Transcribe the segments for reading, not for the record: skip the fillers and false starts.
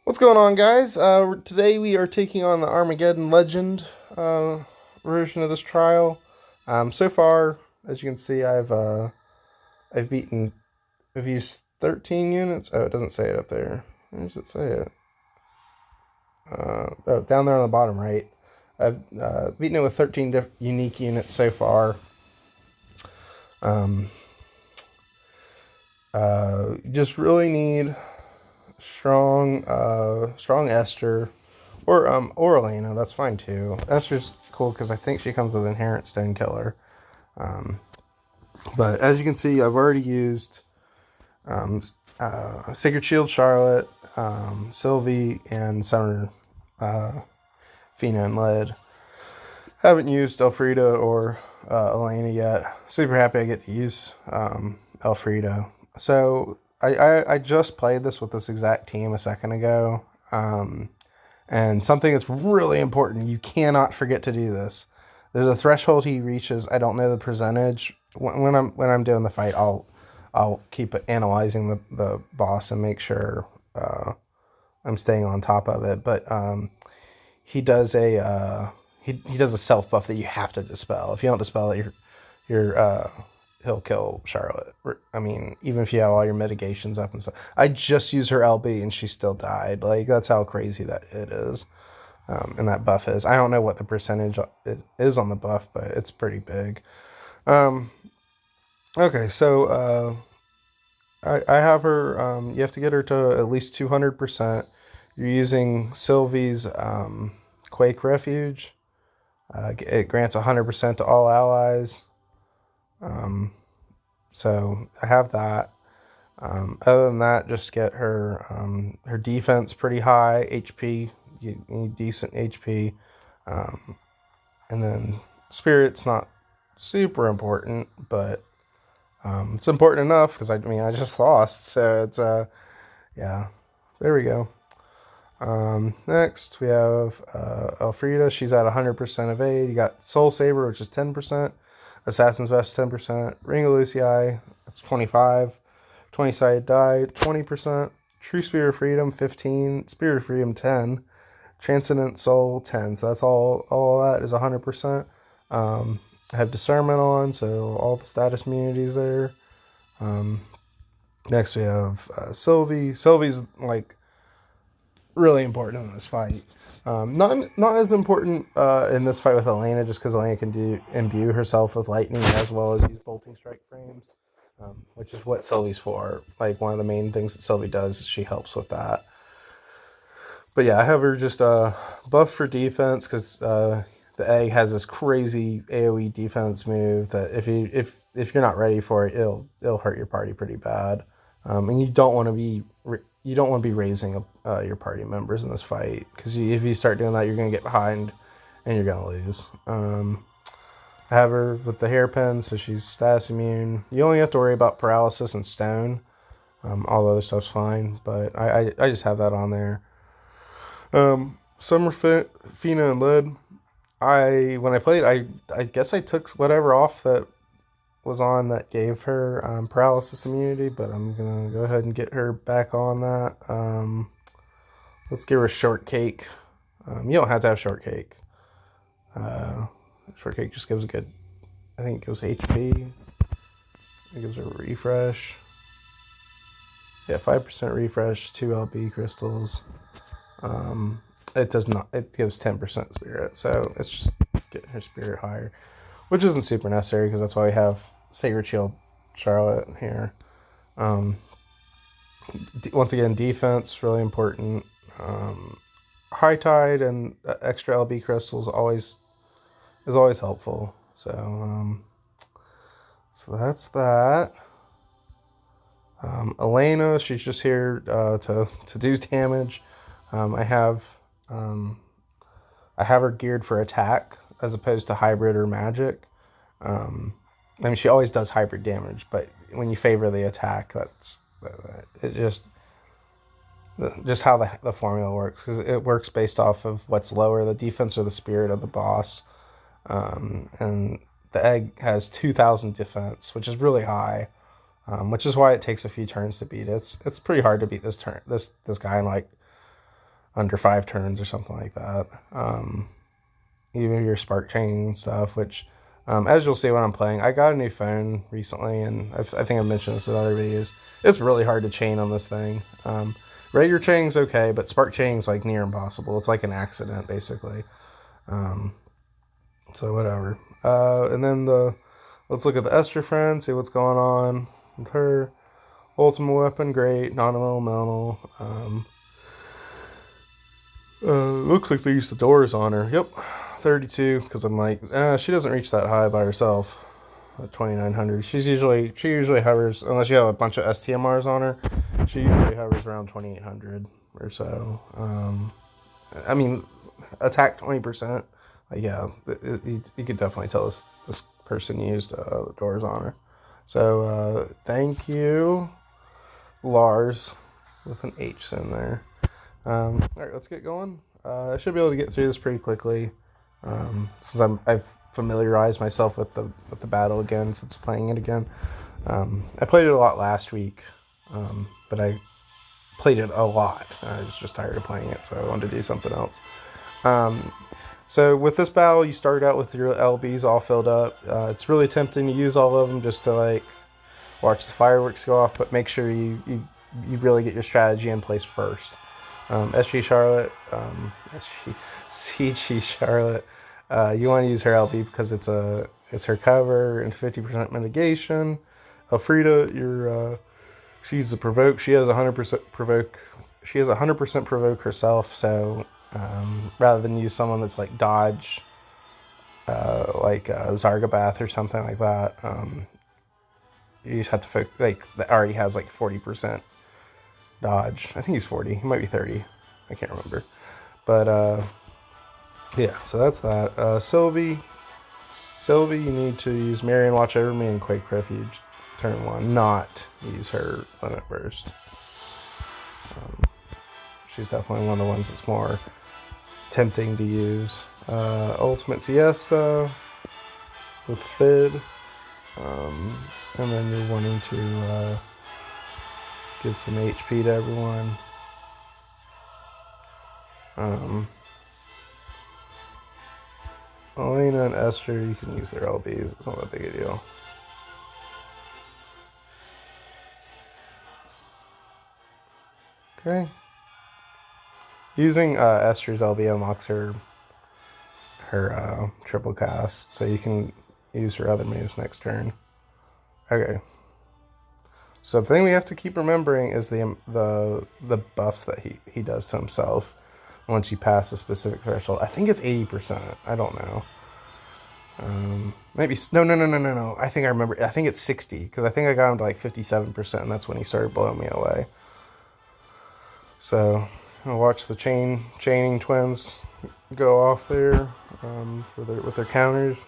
What's going on, guys? Today we are taking on the Armageddon Legend version of this trial. So far, as you can see, I've beaten I've used 13 units. Oh, it doesn't say it up there. Where does it say it? Down there on the bottom right. I've beaten it with 13 unique units so far. Um, just really need strong Esther. Or Elena, that's fine too. Esther's cool because I think she comes with inherent stone killer. Um, but as you can see, I've already used Sacred Shield Charlotte, Sylvie, and Summer Fina Lid. Haven't used Elfreeda or Elena yet. Super happy I get to use Elfreeda. So I just played this with this exact team a second ago. And something that's really important, you cannot forget to do this. There's a threshold he reaches. I don't know the percentage. When I'm doing the fight, I'll keep analyzing the boss and make sure I'm staying on top of it. But he does he does a self buff that you have to dispel. If you don't dispel it, he'll kill Charlotte. I mean, even if you have all your mitigations up and stuff. I just used her LB and she still died. Like, that's how crazy that it is. And that buff is. I don't know what the percentage it is on the buff, but it's pretty big. Okay, so I have her. You have to get her to at least 200%. You're using Sylvie's Quake Refuge. It grants 100% to all allies. So I have that. Other than that, just get her her defense pretty high, HP. You need decent HP. And then spirit's not super important, but it's important enough because I just lost. So it's yeah, there we go. Next we have Elfreeda. She's at 100% of aid. You got Soul Saber, which is 10%. Assassin's Vest 10%. Ring of Luci, that's 25. 20-sided die 20%. True Spirit of Freedom 15. Spirit of Freedom 10. Transcendent Soul 10. So that's all that is 100%. I have Discernment on, so all the status immunities there. Next we have Sylvie. Sylvie's like really important in this fight. Not as important in this fight with Elena, just because Elena can imbue herself with lightning as well as use bolting strike frames, which is what Sylvie's for. Like, one of the main things that Sylvie does is she helps with that. But yeah, I have her just buff for defense because the egg has this crazy AOE defense move that if you're not ready for it, it'll hurt your party pretty bad, and you don't want to be raising your party members in this fight because if you start doing that, you're gonna get behind and you're gonna lose. I have her with the hairpin, so she's status immune. You only have to worry about paralysis and stone. All the other stuff's fine, but I just have that on there. Summer Fina Lid. When I played, I guess I took whatever off that was on that gave her paralysis immunity, but I'm gonna go ahead and get her back on that. Let's give her shortcake. You don't have to have shortcake. Shortcake just gives a good, I think it gives HP. It gives her a refresh. Yeah, 5% refresh, 2 LB crystals. It does not, it gives 10% spirit, so it's just getting her spirit higher, which isn't super necessary because that's why we have Sacred Shield Charlotte here. Once again, defense, really important. High Tide and extra LB crystals is always helpful. So that's that. Elena, she's just here to do damage. I have her geared for attack as opposed to hybrid or magic. She always does hybrid damage, but when you favor the attack, that's it. Just how the formula works, because it works based off of what's lower, the defense or the spirit of the boss. And the egg has 2,000 defense, which is really high. Which is why it takes a few turns to beat it. It's pretty hard to beat this guy in like under 5 turns or something like that. Even your spark chaining stuff, which, as you'll see when I'm playing, I got a new phone recently, and I think I've mentioned this in other videos. It's really hard to chain on this thing. Regular chaining's okay, but spark chaining's like near impossible. It's like an accident, basically. So whatever. And then let's look at the Esther Friends, see what's going on with her. Ultimate weapon, great. Non-elemental. Looks like they used the doors on her. Yep, 32. Because I'm like, she doesn't reach that high by herself. At 2,900. She usually hovers, unless you have a bunch of STMRs on her. She usually hovers around 2,800 or so. I mean, attack 20%. Yeah, you could definitely tell this person used the doors on her. So thank you, Lars, with an H in there. All right, let's get going. I should be able to get through this pretty quickly, since I've familiarized myself with the battle again since playing it again. I played it a lot last week, but I played it a lot. I was just tired of playing it, so I wanted to do something else. So with this battle, you start out with your LBs all filled up. It's really tempting to use all of them just to like watch the fireworks go off, but make sure you really get your strategy in place first. SG Charlotte, CG Charlotte, you want to use her LB because it's her cover and 50% mitigation. Elfreeda, she's a provoke. She has 100% provoke. She has 100% provoke herself. So rather than use someone that's like dodge, like Zargabath or something like that, you just have to focus. Like that already has like 40% dodge. I think he's 40. He might be 30. I can't remember. But yeah. So that's that. Sylvie, you need to use Marion Watch Over Me and Quake Refuge turn 1, not use her Limit Burst. She's definitely one of the ones that's more tempting to use. Ultimate Siesta with Fid. And then you're wanting to give some HP to everyone. Elena and Esther, you can use their LBs. It's not that big a deal. Okay. Using Esther's LB unlocks her triple cast, so you can use her other moves next turn. Okay. So the thing we have to keep remembering is the buffs that he does to himself once you pass a specific threshold. I think it's 80%. I don't know. Maybe no. I think I remember. I think it's 60 because I think I got him to like 57%, and that's when he started blowing me away. So I'll watch the chaining twins go off there with their counters.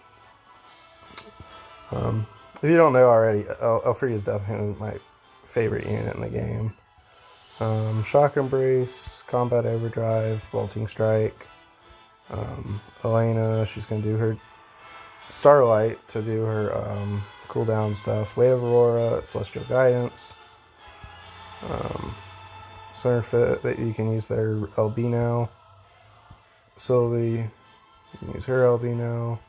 If you don't know already, Elfreeda is definitely my favorite unit in the game. Shock Embrace, Combat Overdrive, Bolting Strike. Elena, she's going to do her Starlight to do her cooldown stuff. Wave of Aurora, Celestial Guidance. Summer Fina that you can use their LB now. Sylvie, you can use her LB now.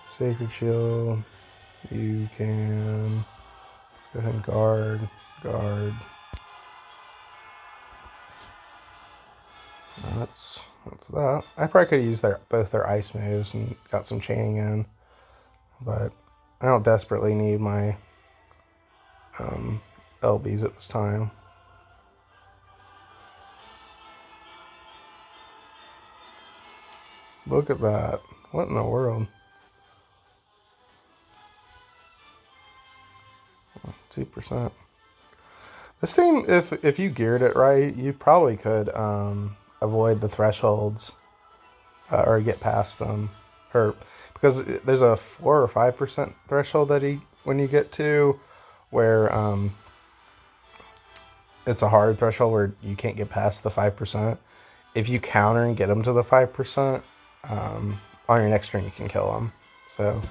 Sacred Shield, you can go ahead and guard. That's that. I probably could have used both their ice moves and got some chaining in, but I don't desperately need my LBs at this time. Look at that. What in the world? 2%. This thing, if you geared it right, you probably could avoid the thresholds or get past them. Because there's a 4 or 5% threshold that when you get to where it's a hard threshold where you can't get past the 5%. If you counter and get them to the 5%, on your next turn you can kill them. So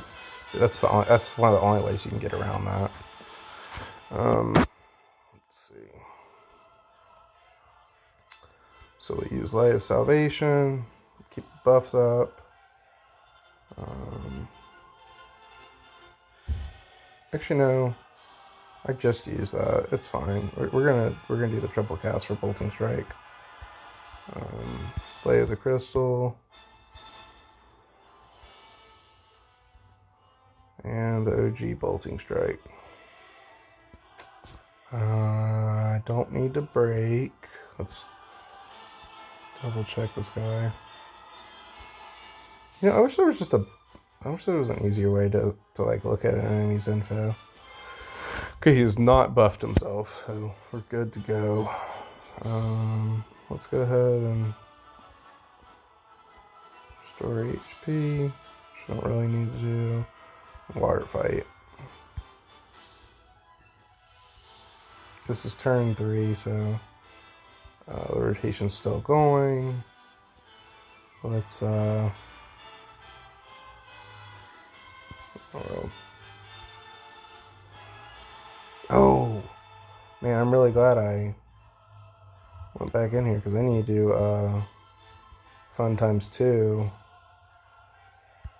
that's one of the only ways you can get around that. Let's see. So we use Light of Salvation, keep the buffs up. Actually, no. I just used that. It's fine. We're gonna do the triple cast for Bolting Strike. Blade of the Crystal. And the OG Bolting Strike. I don't need to break. Let's double check this guy. You know, I wish there was an easier way to like look at an enemy's info. Okay, he has not buffed himself, so we're good to go. Let's go ahead and restore HP, which I don't really need to do. Water fight. This is turn 3, so the rotation's still going. Let's oh man, I'm really glad I went back in here because I need to do fun times 2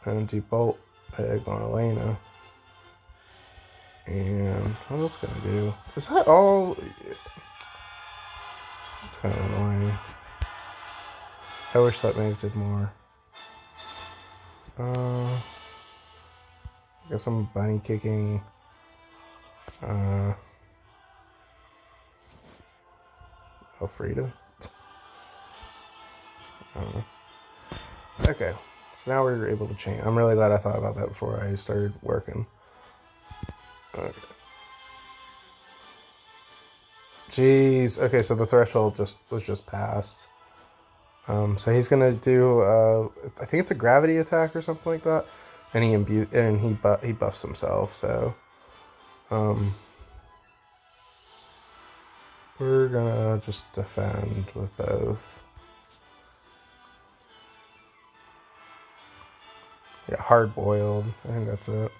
and do bolt egg on Elena. And what else can I do? Is that all? It's kind of annoying. I wish that maybe did more. I guess I'm bunny kicking. Elfreeda. Okay, so now we're able to change. I'm really glad I thought about that before I started working. Okay. Jeez. Okay, so the threshold was just passed. So he's gonna do I think it's a gravity attack or something like that, and he buffs himself. So we're gonna just defend with both. Yeah, hard boiled. I think that's it.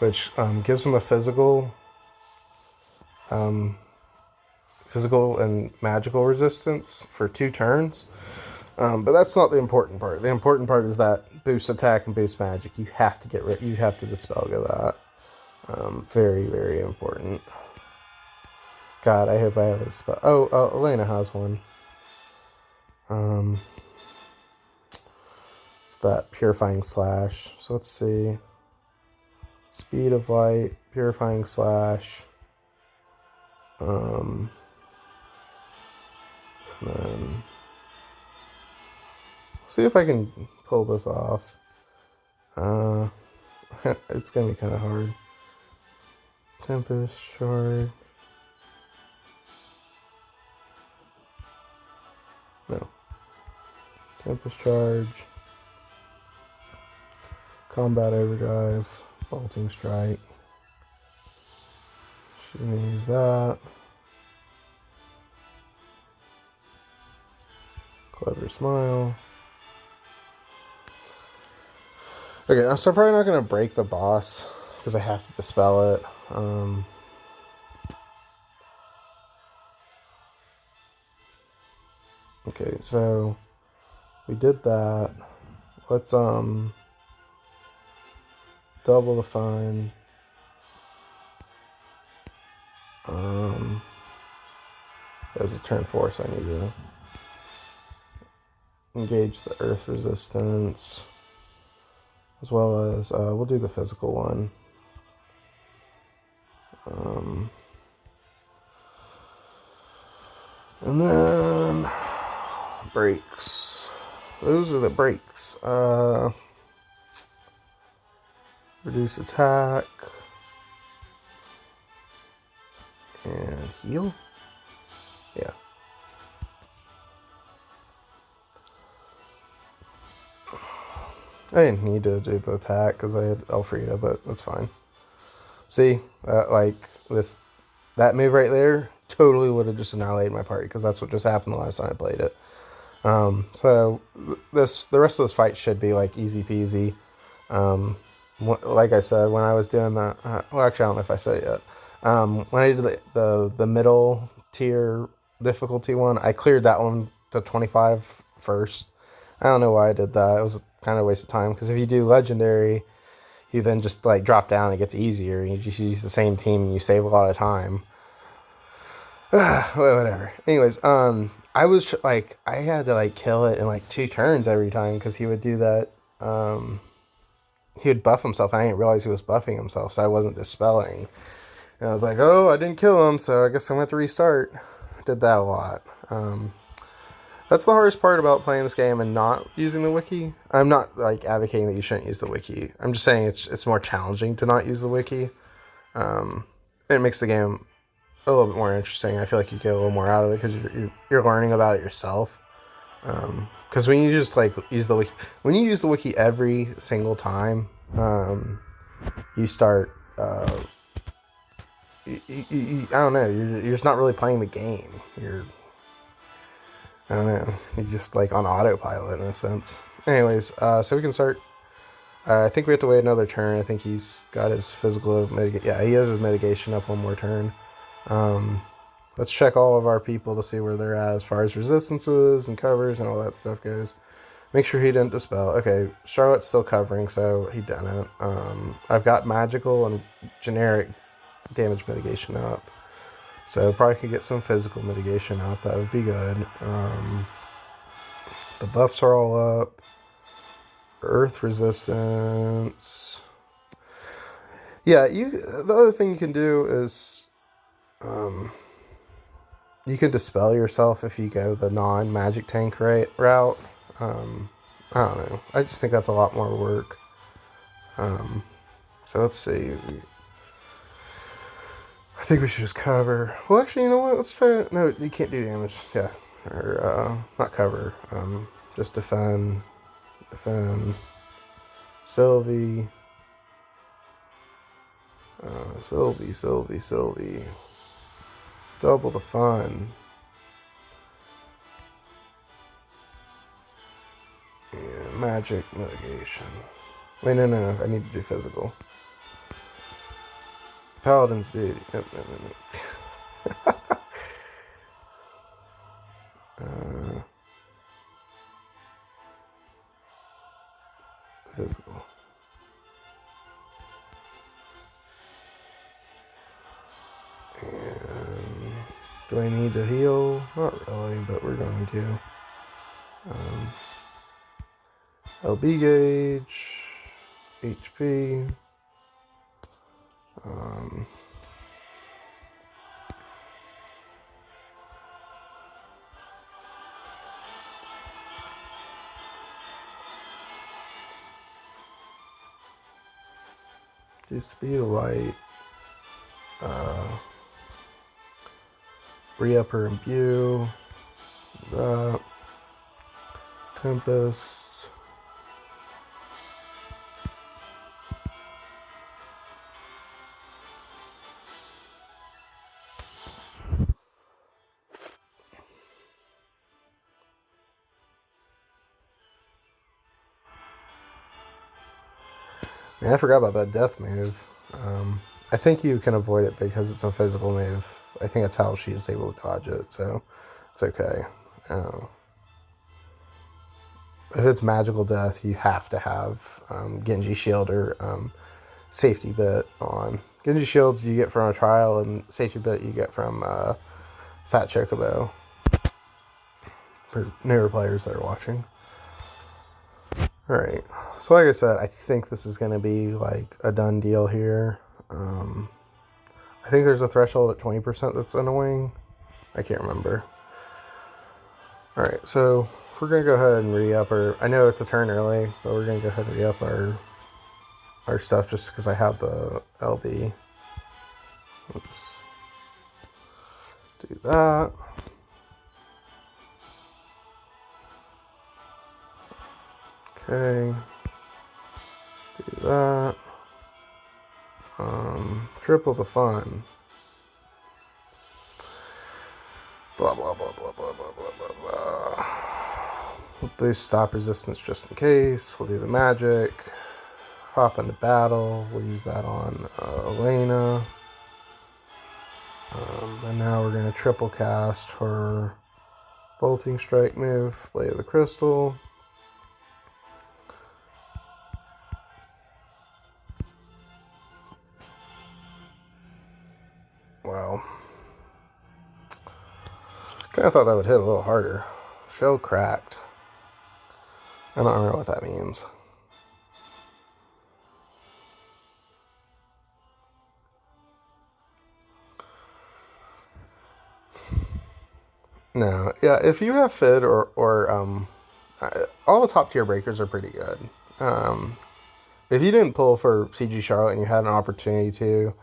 Which gives him a physical and magical resistance for 2 turns. But that's not the important part. The important part is that boost attack and boost magic. You have to get rid. You have to dispel that. Very, very important. God, I hope I have a spell. Oh, Elena has one. It's that purifying slash. So let's see. Speed of light, purifying slash. And then see if I can pull this off. It's gonna be kind of hard. Tempest Shard. No. Tempest Charge. Combat Overdrive. Bolting Strike. She's gonna use that. Clever Smile. Okay, so I'm probably not gonna break the boss because I have to dispel it. Okay, so we did that. Let's double the fun. As a turn 4, so I need to engage the earth resistance, as well as we'll do the physical one. And then breaks. Those are the breaks. Reduce attack and heal. Yeah. I didn't need to do the attack because I had Elfreeda, but that's fine. See, like that move right there totally would have just annihilated my party because that's what just happened the last time I played it. So the rest of this fight should be like easy peasy. Like I said, when I was doing the well, actually I don't know if I said it yet. When I did the middle tier difficulty one. I cleared that one to 25 first. I don't know why I did that. It was kind of a waste of time, because if you do legendary, you then just like drop down, it gets easier. You just use the same team and you save a lot of time. Whatever. Anyways, I was like, I had to like kill it in like 2 turns every time, because he would do that. He would buff himself. I didn't realize he was buffing himself, so I wasn't dispelling. And I was like, oh, I didn't kill him, so I guess I'm going to have to restart. Did that a lot. That's the hardest part about playing this game and not using the wiki. I'm not like advocating that you shouldn't use the wiki. I'm just saying it's more challenging to not use the wiki. It makes the game a little bit more interesting. I feel like you get a little more out of it, because you're learning about it yourself. Because when you just like use the wiki, when you use the wiki every single time, you start. I don't know. You're just not really playing the game. I don't know. You're just like on autopilot in a sense. Anyways, so we can start. I think we have to wait another turn. I think he's got his physical mitigation. Yeah, he has his mitigation up one more turn. Let's check all of our people to see where they're at as far as resistances and covers and all that stuff goes. Make sure he didn't dispel. Okay, Charlotte's still covering, so he didn't. I've got magical and generic damage mitigation up, so probably could get some physical mitigation up. That would be good. The buffs are all up. Earth resistance. Yeah, the other thing you can do is you can dispel yourself if you go the non-magic tank route. I don't know. I just think that's a lot more work. So let's see. I think we should just cover. Well, actually, you know what? Let's try it. No, you can't do damage. Yeah. Or, not cover. Just defend. Defend. Sylvie. Sylvie. Double the fun. And magic mitigation. Wait, no. I need to do physical. Paladins, dude. Nope. Physical. And do I need to heal? Not really, but we're going to. LB gauge, HP. Do speed of light. Re-upper imbue. That. Tempest. Man, I forgot about that death move. I think you can avoid it because it's a physical move. I think that's how she's able to dodge it, so it's okay. If it's magical death, you have to have Genji shield or safety bit on. Genji shields you get from a trial, and safety bit you get from Fat Chocobo. For newer players that are watching. Alright, so like I said, I think this is going to be like a done deal here. I think there's a threshold at 20% that's annoying. I can't remember. Alright, so we're going to go ahead and re-up our... I know it's a turn early, but we're going to go ahead and re-up our stuff just because I have the LB. We'll just do that. Okay. Do that. Triple the fun. Blah, blah, blah, blah, blah, blah, blah, blah, blah. We'll boost stop resistance just in case. We'll do the magic. Hop into battle. We'll use that on Elena. And now we're going to triple cast her Bolting Strike move, Blade of the Crystal. Wow. Kind of thought that would hit a little harder. Shell cracked. I don't know what that means. No, yeah, if you have Fid or all the top tier breakers are pretty good. If you didn't pull for CG Charlotte and you had an opportunity to,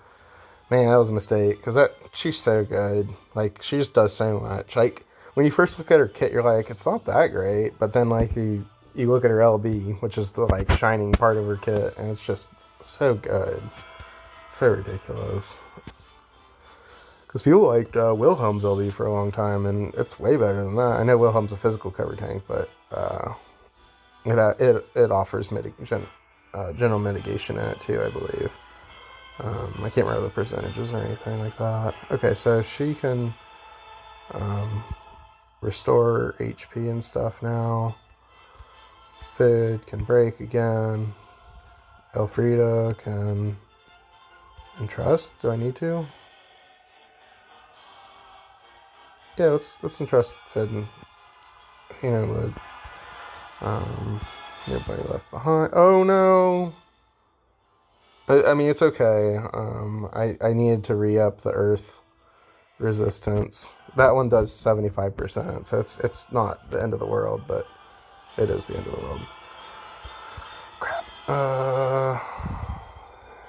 man, that was a mistake, because she's so good. Like, she just does so much. Like, when you first look at her kit, you're like, it's not that great, but then like you look at her LB, which is the like shining part of her kit, and it's just so good. It's so ridiculous. Because people liked Wilhelm's LB for a long time, and it's way better than that. I know Wilhelm's a physical cover tank, but it offers general mitigation in it too, I believe. I can't remember the percentages or anything like that. Okay, so she can restore HP and stuff now. Fid can break again. Elfreeda can entrust. Do I need to? Yeah, let's entrust Fid and Fina Lid. Nobody left behind. Oh no! I mean, it's okay. I needed to re-up the earth resistance. That one does 75%, so it's not the end of the world, but it is the end of the world. Crap.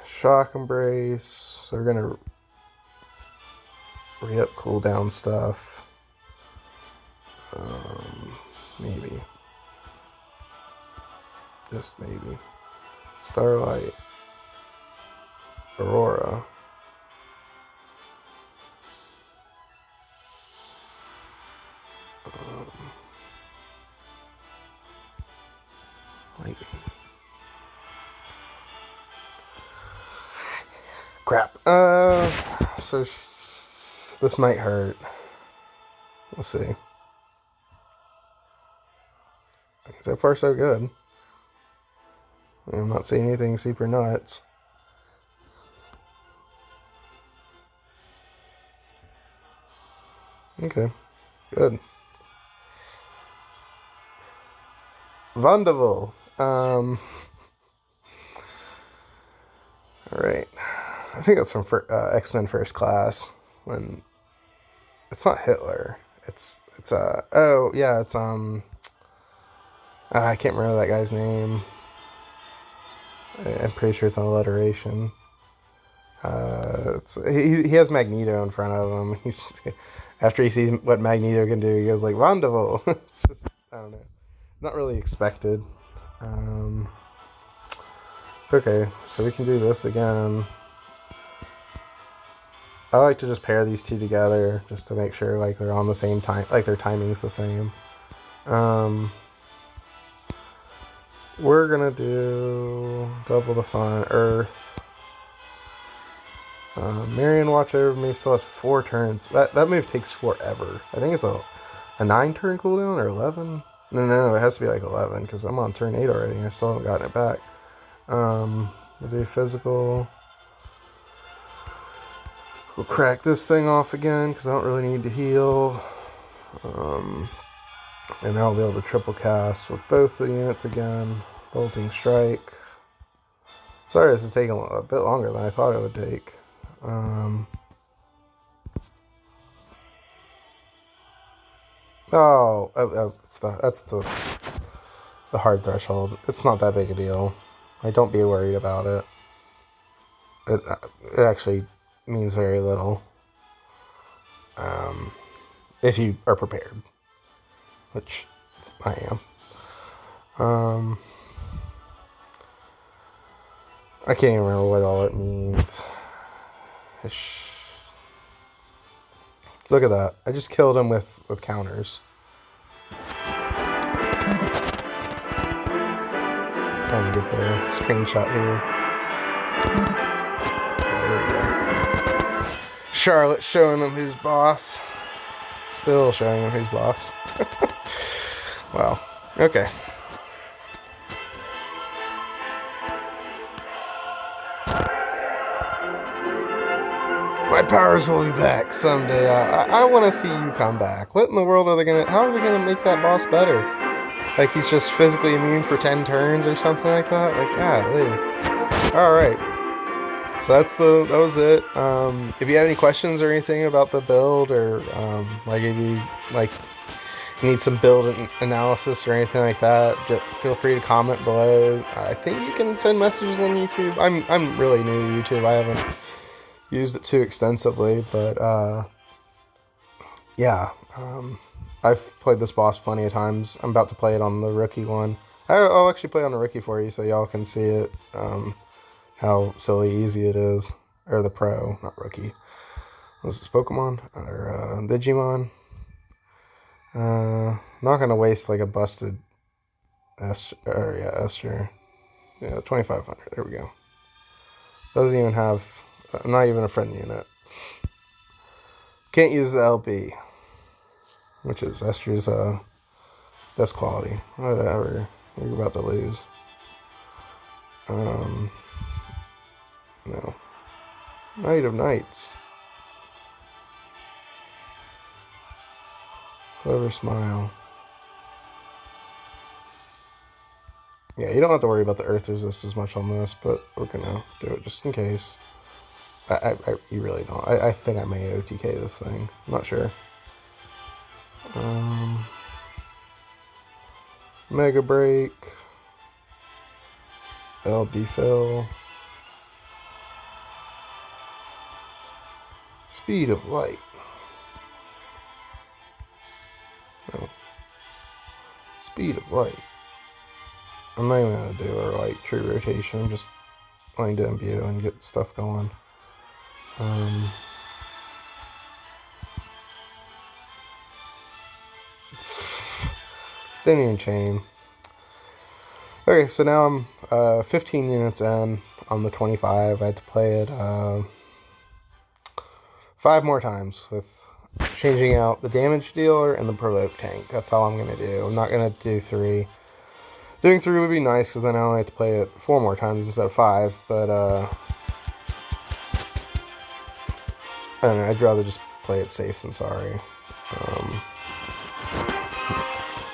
Shock Embrace. So we're gonna re-up cooldown stuff. Maybe. Just maybe. Starlight. Aurora. Lightning. Crap. So this might hurt. We'll see. So far, so good. I'm not seeing anything super nuts. Okay, good. Wonderful. All right. I think that's from X-Men First Class. When it's not Hitler. It's oh yeah, it's I can't remember that guy's name. I'm pretty sure it's an alliteration. He has Magneto in front of him. He's after he sees what Magneto can do, he goes like wonderful. It's just, I don't know, not really expected. Okay, so we can do this again. I like to just pair these two together just to make sure like they're on the same time, like their timing's the same. We're gonna do double the fun Earth. Marion watch over me still has 4 turns. That move takes forever. I think it's a 9-turn cooldown or 11. No, it has to be like 11 because I'm on turn 8 already and I still haven't gotten it back. We'll do physical. We'll crack this thing off again because I don't really need to heal. And now I'll be able to triple cast with both the units again. Bolting Strike. Sorry, this is taking a bit longer than I thought it would take. That's the hard threshold. It's not that big a deal. Like, don't be worried about it. It actually means very little. If you are prepared, which I am. I can't even remember what all it means. Look at that. I just killed him with counters. Trying to get the screenshot here. There we go. Charlotte showing him who's boss. Still showing him who's boss. Wow. Okay. My powers will be back someday. I want to see you come back. What in the world are they gonna? How are they gonna make that boss better? Like he's just physically immune for 10 turns or something like that? Like, golly. Alright. So that was it. If you have any questions or anything about the build, or like if you need some build analysis or anything like that, just feel free to comment below. I think you can send messages on YouTube. I'm really new to YouTube. I haven't used it too extensively, but yeah. I've played this boss plenty of times. I'm about to play it on the rookie one. I'll actually play on the rookie for you so y'all can see it, how silly easy it is. Or the pro, not rookie. Was this Pokemon? Or Digimon? Not gonna waste like a busted Esther. Yeah, 2500. There we go. Doesn't even have, not even a friend unit. Can't use the LP. Which is Esther's best quality. Whatever. We're about to lose. No. Knight of Knights. Clever Smile. Yeah, you don't have to worry about the earth resist as much on this, but we're gonna do it just in case. You really don't. I think I may OTK this thing. I'm not sure. Mega Break. LB Fill. Speed of Light. No. Speed of Light. I'm not even going to do a true rotation. I'm just going to imbue and get stuff going. Didn't even chain. Okay, so now I'm 15 units in on the 25. I had to play it 5 more times with changing out the damage dealer and the Provoke Tank. That's all I'm going to do. I'm not going to do 3. Doing 3 would be nice because then I only have to play it 4 more times instead of 5. But I don't know, I'd rather just play it safe than sorry.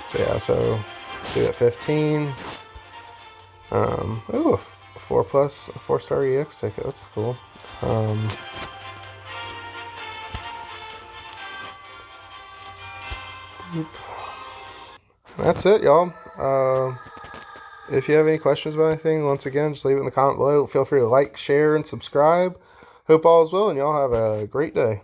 So yeah, so see at 15. Ooh, a 4-star EX ticket. That's cool. That's it, y'all. If you have any questions about anything, once again, just leave it in the comment below. Feel free to like, share, and subscribe. Hope all is well, and y'all have a great day.